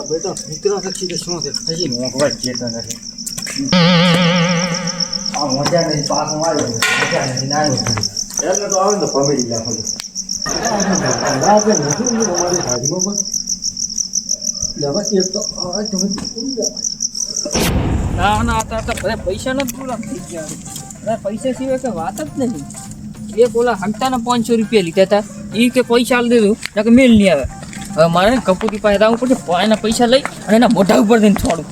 બેટા મિત્રો શક્તિ શું છે હજી મોંઘવાઈ ચેતન નથી આ મજા નહીં પાછો આવ્યો મજા નથી ના આવ્યો એટલે તો આવે ને પમેડી લાખો રાતે મોટું અમારી હાજરીમાં પણ લેવા એક તો આ તમે ના બધા પૈસા નથી પૂરા થઈ ગયા પૈસા સિવાય કે વાત જ નહીં એક ઓલા હંગતાના 500 રૂપિયા લીધા હતા એ કે પૈસા આલી દીધું કે મેલ નહીં આવે હવે મારે કપૂરી પાસે જવું પડશે એના પૈસા લઈ અને એના મોઢા ઉપર દઈને થોડું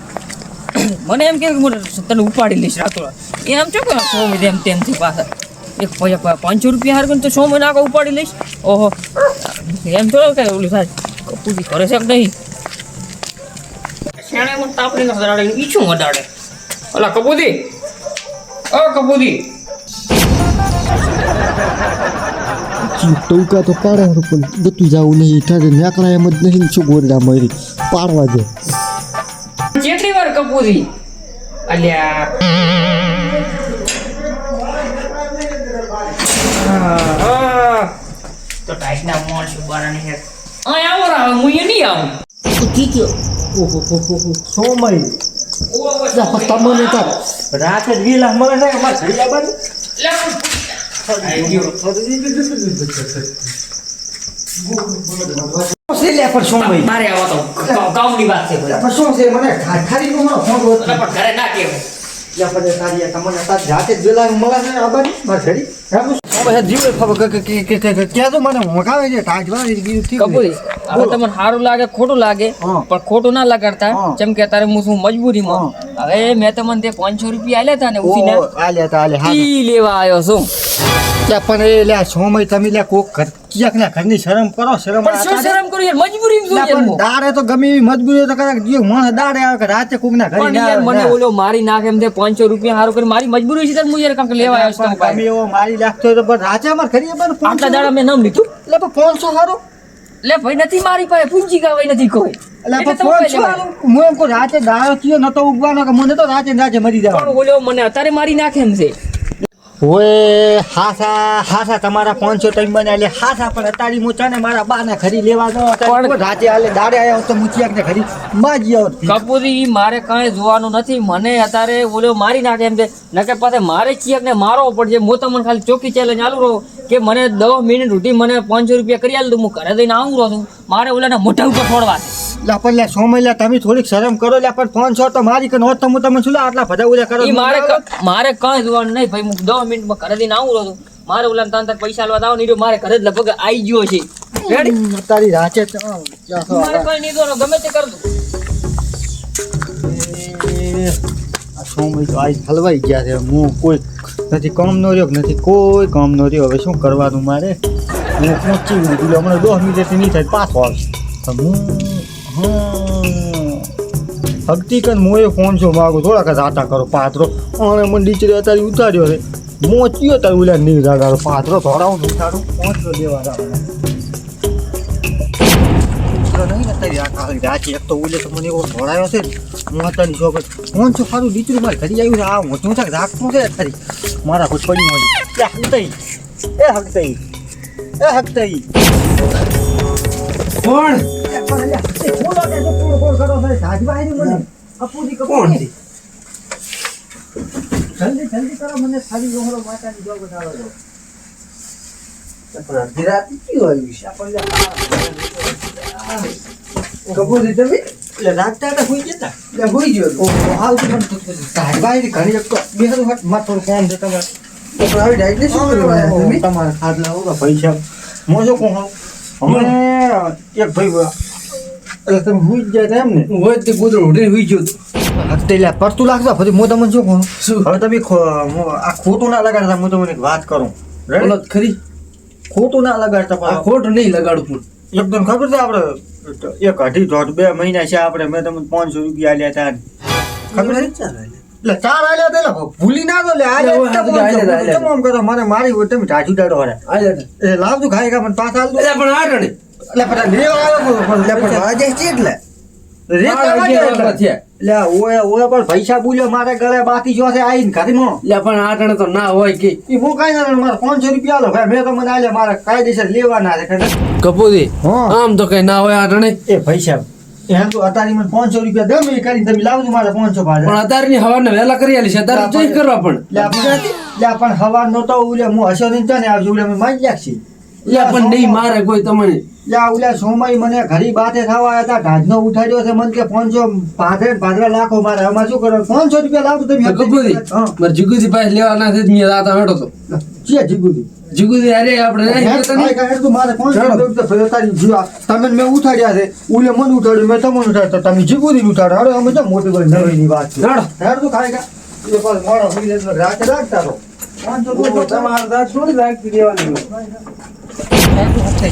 મને એમ કે તને ઉપાડી લઈશ રાતોરાત એમ છો કે 100 એમ તેમથી પાછા એક 500 રૂપિયા હાર તો 100 મહિના આગળ ઉપાડી લઈશ ઓહો એમ થોડો કે ઓલું થાય કપૂરી કરે છે કે નહીં શેણે મને તાપડી ન દરાડે ઈછું વડાડે ઓલા કપૂરી કપૂરી ટૂંકા તો પાડે પણ ગતું જવું નહીં ઠારે નાકડા એમ જ નહીં શું ગોરડા મરી પાડવા દે કેટલી વાર કપૂરી અલ્યા તો ટાઈટ ના મોણ શું બારાની હે આવો રાવ હું એ નહીં આવું ઠીક ઓહો સોમય તમને તો રાતે વેલા મળે છે અમાર ઘડિયા બાજુ મારે આવો તો કામની વાત છે શું છે મને ખાલી ફોન પણ ઘરે ના કેવું તમને જાતે જ વેલા મળે છે આ બાજુ માર ઘડી જીવ ક્યાં તો મને મોકાવે છે કપૂરી હવે તમને સારું લાગે ખોટું લાગે પણ ખોટું ના લગાડતા જેમ કે તારે હું શું મજબૂરીમાં હવે મેં તમને તે 500 રૂપિયા આલ્યા હતા ને ઉસીને ઈ લેવા આવ્યો છું પણ એ લે સોમય તમે લે કોક ક્યાંક ના ઘરની શરમ કરો શરમ પણ શું શરમ કરું યાર મજબૂરી દાડે તો ગમે એવી મજબૂરી તો કરે જીવ મને દાડે આવે કે રાતે કોક ના ઘરે યાર મને ઓલો મારી નાખે એમ તે 500 રૂપિયા હારું કરી મારી મજબૂરી છે હું યાર કાંક લેવા આવ્યો છું તમે એવો મારી લાગતો તો પણ રાતે અમાર ઘરે પણ આટલા દાડા મેં નામ લીધું એટલે 500 હારો લે ભાઈ નથી મારી પાસે પૂંજી ગાવાય નથી કોઈ એટલે 500 હું એમ કો રાતે દાડો થયો નતો ઉગવાનો કે મને તો રાતે મરી જવાનો પણ ઓલો મને અત્યારે મારી નાખે એમ છે ઓય હાસા તમારા 500 ટાઈમ બને એટલે હાસા પણ અતારી મોચાને મારા બાને ખરી લેવા દો પણ રાતે આલે દાડે આયો તો મુચિયાક ને ખરી માજી આવો કપૂરી મારે કાંઈ જોવાનું નથી મને અત્યારે ઓલો મારી નાખે એમ છે નકે પાસે મારે ચિયાક ને મારવો પડશે હું તમને ખાલી ચોકી ચેલેન્જ આલું રહું કે મને 10 મિનિટ સુધી મને 500 રૂપિયા કરી આલ દઉં હું ઘરે દઈને આવું રહું મારે ઓલાના મોઢા ઉપર છોડવા લે સોમય તમે થોડીક શરમ કરો લે પણ 500 તો મારી કે નોટ તો હું તમે શું આટલા બધા ઓલા કરો મારે કાંઈ જોવાનું નહીં ભાઈ હું 10 મિનિટમાં ઘરે દઈને આવું રહું મારે ઓલા તાન પૈસા આલવા દાવ નહીં મારે ઘરે જ લગભગ આવી ગયો છે રેડી તારી રાચે મારે કઈ નહીં દોનો ગમે તે કર દઉં આ સોમય તો આજ હલવાઈ ગયા છે હું કોઈ નથી કામ નો રહ્યો નથી કોઈ કામ નો રહ્યો હવે શું કરવાનું મારે હું પહોંચી ગયો હમણાં 10 મિનિટ નહીં થાય પાછો આવશે હકીકત મોએ ફોન છો માગું થોડાક જાતા કરો પાત્રો અને મને નીચે અત્યારે ઉતાર્યો છે મોચ્યો તારે ઓલા નહીં જાગાડો પાત્રો થોડાવું ઉતારું પહોંચો દેવા નહીં અત્યારે આ કાળી રાચી એક તો ઓલે તો મને એવો ધોડાયો છે હું અત્યારની શોખ ફોન છો સારું દીકરું મારે ઘડી આવ્યું છે આ મોટું છે રાખતું છે અત્યારે મારા ખુદ પડી મળી હકતઈ કોણ જલ્દી કરો મને ખાલી જોહરો માતાની દો બતાવો દો પણ અડધી રાત ક્યું આવ્યું છે કબૂલી તમે એટલે રાખતા હતા હોઈ જતા એટલે હોઈ ગયો હાલ તો પણ કાઢવાય ઘણી એક તો બેહરું હટ માં થોડું કામ છે તમારે તો આવી ડાયટ શું કરવાનું તમારે ખાટલા હોगा પૈસા મોજો કોણ અમે એક ભાઈ એટલે તમે હુઈ જ જાય એમ ને હોય તે ગોદડું ઉડીને હુઈ ગયો હકતેલા પડતું લાગતો પછી હું તમને શું કહું હવે તમે આ ખોટું ના લગાડતા હું તમને એક વાત કરું બોલો ખરી ખોટું ના લગાડતા પણ ખોટું નહીં લગાડું એકદમ ખબર છે આપણે 1.5-2 મહિના છે આપણે મેં તમને 500 રૂપિયા આલ્યા હતા ખબર છે એટલે 4 આલ્યા હતા ભૂલી ના દો લે આલ્યા કરો મને મારી તમે ઢાઢું ડાડો હરે એ લાવજો ખાઈ કા મને પાછા આલ દો પણ આ રડે એટલે પણ લેવા આવ્યો પણ આજે છે એટલે રેત લે ઓય પણ પૈસા બોલ્યો મારે ગળે બાકી જો છે આઈને ઘરમાં લે પણ આટણે તો ના હોય કે ઈ હું કઈ ના મારે 500 રૂપિયા આલો ભાઈ મેં તો મને આલ્યા મારે કાયદેસર લેવાના છે કે કપૂરી હા. આમ તો કઈ ના હોય આટણે. એ પૈસા એમ તો અત્યારે મને 500 રૂપિયા દમ એ કરીને તમે લાવજો મારે 500 પણ ભાડે અત્યારની હવાને વહેલા કરી આલી છે અત્યારે ચોઈસ કરવા પણ. લે પણ હવાર નો તો ઉલે હું હસ્યો નહીં તને આવજો ઉલે મેં મારી નાખશી લે પણ નહીં મારે કોઈ તમને. યા ઉલે સોમય મને ઘરી બાતે થવા આવ્યા હતા ઢાઢનો ઉઠાડ્યો છે મને કે 500 ભાદરા લાખો મારે આમાં શું કરો 500 રૂપિયા લાવજો તમે કપૂરી મારે જીગુજી પાસે લેવાના છે મેં રાતા હેડો તો છે જીગુદી જીગુજી અરે આપણે નહીં કહેતા નહીં. મારે 500 રૂપિયા તારી જીવા તમે મેં ઉઠાડ્યા છે ઉલે મને ઉઠાડ્યું મેં તમને ઉઠાડ્યો તમે જીગુદી ઉઠાડો હવે અમે તો મોટી કોઈ નવીની વાત છે હેડો. હેડ તું ખાઈ જા એ પાછો મોડો થઈ જાય તો રાતે રાખતા રહો 500 રૂપિયા તમારે રાત થોડી રાખી દેવાની.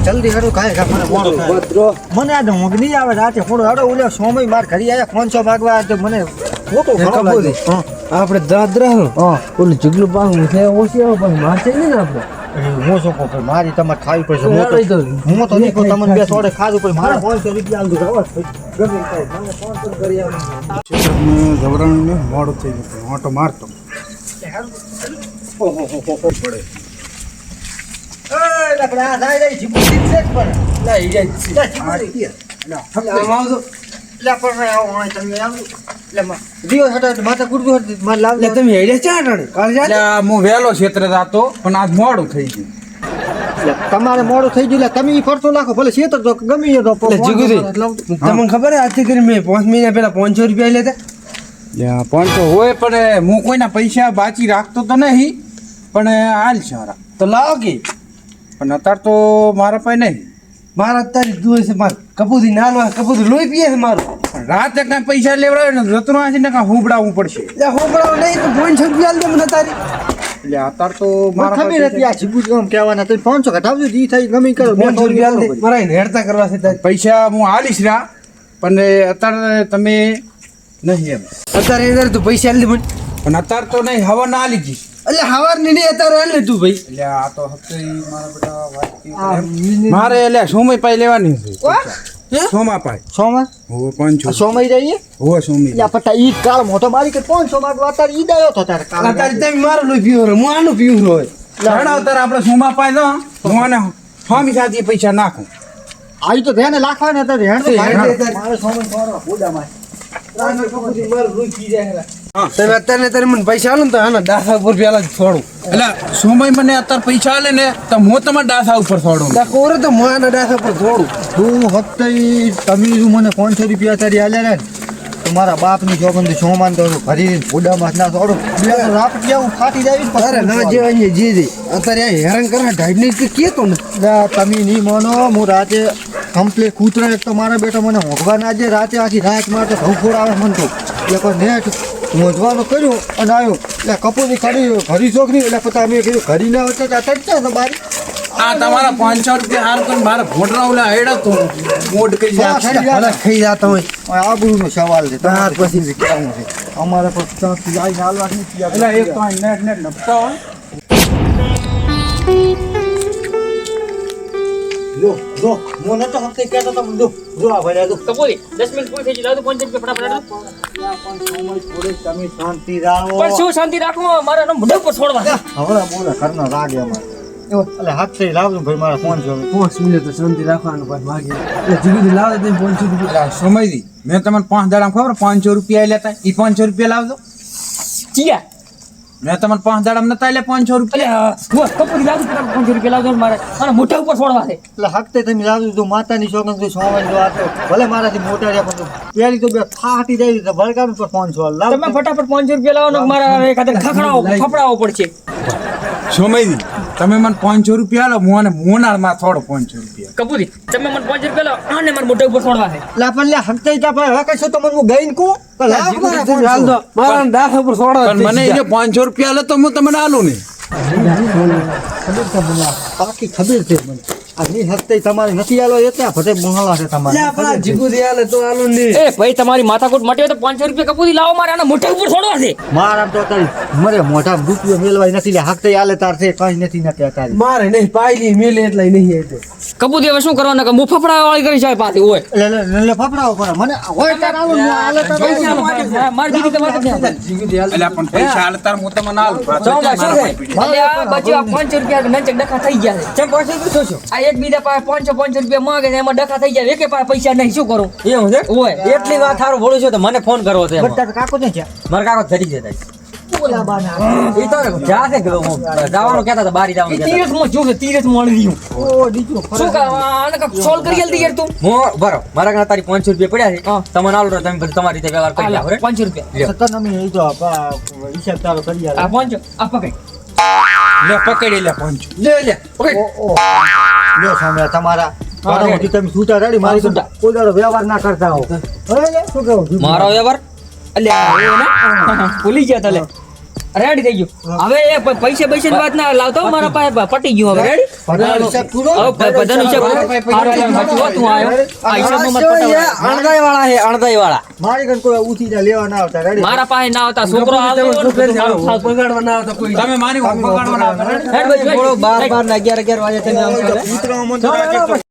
જલ્દી હેડો ખાઈ જા મને મોડો થાય. ભદ્રો. મને આ ઊંઘ નહીં આવે રાતે થોડો હેડો ઉલે સોમય માર ઘરે આયા 500 માગવા તો મને ખોટો એ ખરાબ કપૂરી. લાગે. હા આપણે દાદરા હા ઓલું જુગલું પાછું છે ઓછી આવે પણ મારશે નહીં ને આપણે. હું શું કહું મારી તમારે ખાવી પડશે હું હેડો ઈ તો. તો નહીં કહું તમને બે થોડે ખાધું પણ મારે 500 રૂપિયા આલજો ખબર ગમે તે થાય. મને 500 કરી આવવાનું. જબરાણીને મોડું થઈ ગયું ઓટો મારતો પડે એ લકડા જાય જાય જીબુતી છે જ પણ લા ઈ જાય છે. લે જીબુતી આમ આવજો. લે પણ આવો હોય તમે આવો લે દિયો હટા માથા કુડતું હતી માર લાવ લે તમે હેડે ચા આટણે કાલ જા. એટલે હું વહેલો ક્ષેત્રે જાતો પણ આજ મોડું થઈ ગયું તમારે મોડું થઈ ગયું લે તમે ઈ ફરતો નાખો ભલે શેતર તો ગમે એ તો લે જીગુજી તમને ખબર હે આજથી કરી મેં 5 મહિના પહેલા 500 રૂપિયા લેતા. પણ તો હોય પણ હું કોઈના પૈસા બાકી રાખતો તો નહીં પણ હાલ છે મારા તો લાવો કે પણ અત્યારે તો મારા પાસે નહીં મારા અત્યારે દુએ છે માર કપૂરી ના લો કપૂરી લોહી પીએ છે મારું. પણ રાતે કાંઈ પૈસા લેવડાવે ને જતરો આથી ને કાંઈ હુંબડાવવું પડશે લે હું બરાબર નહીં તો 500 રૂપિયા આલ દે મને તારી. એટલે અત્યારે તો મારા મારા ખબર હતી આ જીબુતી આમ કહેવાના તમે 500 ઘટાવજો જી થાય ગમે ઈ કરો 500 રૂપિયા આલ દે મારા એને હેડતા કરવા છે તારી. પૈસા હું હાલીશ રહ્યા પણ અત્યારે તમે નહીં એમ અત્યારે તું પૈસા આલ દે મને. પણ અત્યારે તો નહીં હવા ના હાલી ગઈ એટલે હવારની નહીં અત્યારે આલ ને તું ભાઈ. એટલે આ તો હપ્તે મારા બેટા વાત કરી એમ. મારે એટલે સોમય પાઈ લેવાની છે સોમા પાઈ સોમા હોવે 500 સોમય રહીએ હોવે સોમી યા પટા ઈ કાળ મોટો મારી કે 500 માગવા અત્યારે ઈ દાયો તો તારે કાળ અત્યારે તમે મારો લોહી પીવો હું આનું પીવું હોય. લડાવ તારે આપણે સોમા પાઈ દો હું આને સ્વામી સાથે પૈસા નાખું આઈ તો ધ્યાને લાખવાના હતા હેડ તો હેડ. મારે સોમય થોડો ફોડા માં તમે અત્યારે મને પૈસા આલો ને તો આના દાસા ઉપર પેલા જ છોડું. એટલે સોમય મને અત્યારે પૈસા આલે ને તો હું તમારા ડાસા ઉપર છોડું કોરે તો માના દાસા ઉપર છોડું. તું હપ્તે તમે જો મને 500 રૂપિયા તારી આલ્યા ને તો મારા બાપની જોગન સોમાન તો ભરી ફોડામાં ના થોડો રાત કેવું ફાટી જાય અરે ના જે અહીંયા જે જે અત્યારે આ હેરાન કરવા ઢાઢ નહીં કે કેતો ને. તમે નહીં માનો હું રાતે કમ્પ્લેટ કૂતરા એક તો મારા બેટા મને હોંકવા ના દે રાતે આખી રાત મારે તો ધવફોડ આવે મન તો એટલે કોઈ નેટ મોજવાનું કર્યું અને આવ્યો એટલે કપૂરની ઘરી છોકરી એટલે પછી અમે કીધું ઘરી ના હોય તો ચડતા તો બારી આ તમારા 500 રૂપિયા હાર કરીને મારે ભોટરા ઓલા હેડો તો મોડ કરી જાય ભલે ખાઈ જાતા હોય. આબરૂનો સવાલ છે હા, તમારે પછી કેવું છે અમારે પછી ત્યાંથી આવીને હાલવા નથી એટલે એક તો નેટ નેટ નપતા હોય જો મને તો હપ્તે કહેતો તો જો આ ભલે જો કપૂરી 10 મિનિટ પૂરી થઈ ગઈ લાવ તો 500 રૂપિયા ફટાફટ તમે શાંતિ રાખો પણ શું શાંતિ રાખો મારા એનો મોઢા પર છોડવા છે. હવે બોલે ઘરના રાગે અમારે એટલે હાથથી લાવજો ભાઈ મારા ફોન છે હવે 5 મિનિટ તો શાંતિ રાખવાનું પાછું માગે એટલે જીગુજી લાવે તો 500 રૂપિયા. સમયથી મેં તમને 5 દાડા ખબર 500 રૂપિયા લેતા એ 500 રૂપિયા લાવજો ચિયા મેં તમને 5 દાડા નતા લે 500 રૂપિયા અલ્યા હું કપૂરી લાવ તો 500 રૂપિયા લાવજો મારા મોઢા ઉપર છોડવા છે. એટલે હપ્તે તમે લાવજો તો માતાની શોખન તો સોમન જો આ તો ભલે મારાથી મોટા રહ્યા પણ પેલી તો બે ફાટી જાય તો ભડકાનું પર 500 લાવ તમે ફટાફટ 500 રૂપિયા લાવો ને મારા એકાદે ખખડાવો પડશે. સમયથી તમે મને 500 રૂપિયા આલો હું અને મોનાળમાં થોડો 500 રૂપિયા કપૂરી તમે મને 500 રૂપિયા લાવો આને મારા મોઢા ઉપર છોડવા છે. લા પણ લે હપ્તે તા પર હવે કશો તો મને હું ગઈને કો લાવ જીગુજી તમે હાલ દો મારા દાસા ઉપર છોડો. પણ મને એ 500 રૂપિયા આલે તો હું તમને આલું ને બાકી ખબર છે મને આ ની હપ્તે તમારે નથી આલો એટલે ભટે મોહલા છે તમારે લે પણ આ જીગુજી હાલે તો આલો ને. એ ભાઈ તમારી માથાકૂટ માટે હોય તો 500 રૂપિયા કપૂરી લાવો મારા આના મોઢા ઉપર છોડવા છે. મારા તો તારી મરે મોઢા રૂપિયો મેલવાય નથી લે હપ્તે આલે તાર છે કઈ નથી ને તારી મારે નહીં પાયલી મેલે એટલે નહીં આવતો. કબૂતરી હવે શું કરવાના કે હું ફફડા વાળી કરી જાય પાછી હોય એટલે ફફડાવો પડે મને હોય ત્યારે આવું ને હાલે તો માર દીદી તમારે ક્યાં એટલે પણ પૈસા હાલ તાર હું તમને આલું આ બચ્ચી આ 500 રૂપિયા નંચક ડખા થઈ ગયા છે ચમ પાછી તો છો આ એક બીજા પાસે 500 રૂપિયા માંગે છે એમાં ડખા થઈ ગયા એકે પાસે પૈસા નહીં શું કરું એવું છે હોય એટલી વાત સારું બોલું છું તો મને ફોન કરવો છે એમાં. બટ્ટા કાકો ને છે મારા કાકો ધરી જતા ઓલા બાના એ તો જા છે કે જવાનું કહેતા હતા બારી જવાનું કહેતા તીરથમાં જોશે તીરથ મળી ગયું ઓ દીકરો શું કરવા આને કાંઈક સોલ્વ કરી આલતી યાર તું હું બરો મારા કારણે તારી 500 રૂપિયા પડ્યા છે તમને આલો તમે બધું તમારી રીતે વ્યવહાર કરી હાલો, લો 500 રૂપિયા સત્તર નમી એ તો હિસાબ ચાલુ કરી આ 500 આ પકડ લે પકડી લે પંચ લે લે ઓકે લ્યો સામે તમારા વાડામાંથી તમે છૂટા રેડી મારી તો છૂટા. કોઈ દાડો વ્યવહાર ના કરતા હો હવે લે શું કહું મારો વ્યવહાર અલ્યા એ ના ભૂલી ગયા તલે રેડી થઈ ગયું હવે એ પૈસા પૈસાની વાત ના લાવતો મારા પાસે પટી ગયું હવે રેડી બધાનો હિસાબ પૂરો હવે બધાનો હિસાબ પૂરો. હારું, સાચું વાત, તું આયો આ હિસાબમાં મત પટાવવાનો. અણદાઈ વાળા છે અણદાઈ વાળા મારી કન કોઈ ઉઠી જા લેવા ના આવતા રેડી મારા પાસે ના આવતા છોકરો આવ્યો હોય ને બધું મારું થાતું. પગાડવા ના આવતા કોઈ તમે મારી હું પગાડવાના હેડ ભાઈ, હેડ. બાર 11 વાગે તમે આમ કરો. ઉતરાવા મંદિર